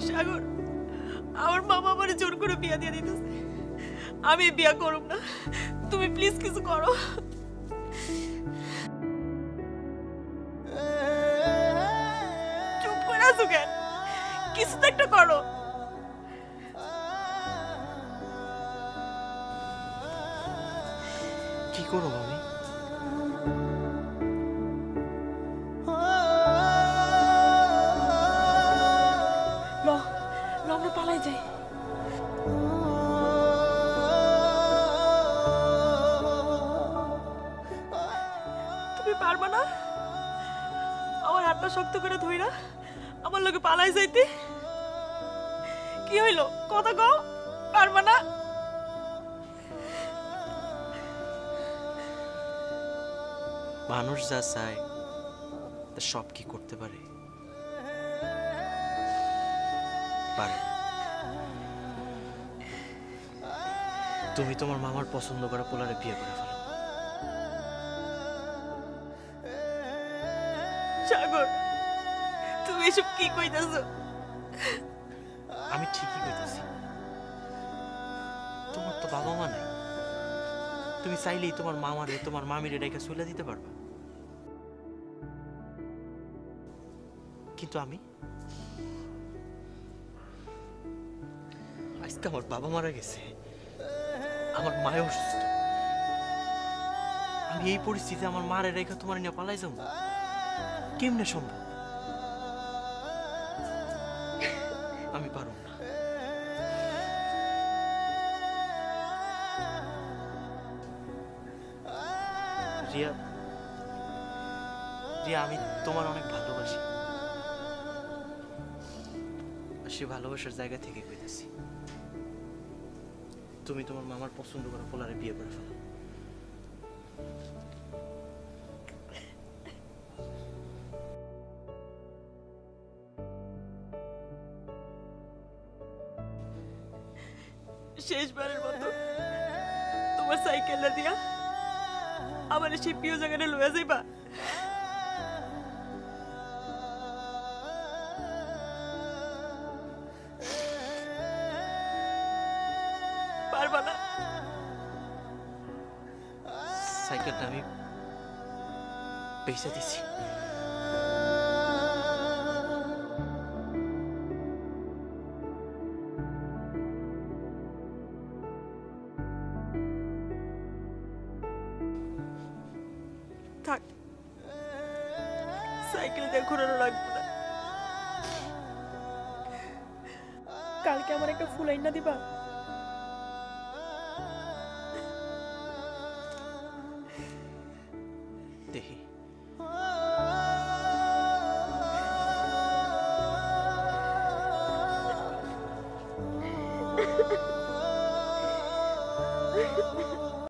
সাগর, আমার মামা আমারে জোর করে বিয়া দিয়ে দিতেছে। আমি বিয়া করব না, তুমি প্লিজ কিছু করো। চুপ করে আছো কেন? কিছু তো একটা করো। কি করো আমি? আমরা পালাই যাই। তুমি পারবা না আমার হাতটা শক্ত করে ধইরা আমার লগে পালাই যাইতে? কি হইলো, কথা কও। পারবা না? মানুষ যা চায় তা সব কি করতে পারে? পারে। তুমি তোমার মামার পছন্দ করা পোলারে বিয়ে করে ফেলো। সাগর, তুমি এসব কি কইতাছো? আমি ঠিকই কইতাছি। তোমার তো বাবা মা নাই, তুমি চাইলেই তোমার মামারে তোমার মামিরে রেখে চলে দিতে পারবা। কিন্তু আমি আজকে আমার বাবা মারা গেছে, আমার মায় অসুস্থ, আমি এই পরিস্থিতিতে আমার মারে রেখে তোমার নিয়ে পালাই যাবো? কেমনে সম্ভব? আমি পারব না। রিয়া, রিয়া, আমি তোমার অনেক ভালোবাসি। সে ভালোবাসার জায়গা থেকে কইতেছি, তুমি তোমার মামার পছন্দ করা পোলারে বিয়ে করে ফেলো। শেষবারের মতো তোমার সাইকেলটা দিয়া আমার সেই প্রিয় জায়গাটা লইয়া যাইবা? পারবা না? সাইকেলটা আমি পয়সা দিছি। থাক, সাইকেল দিয়ে ঘোরানো লাগবে না। কালকে আমার একটা ফুল আইনা দিবা? দেখি। Ha ha ha.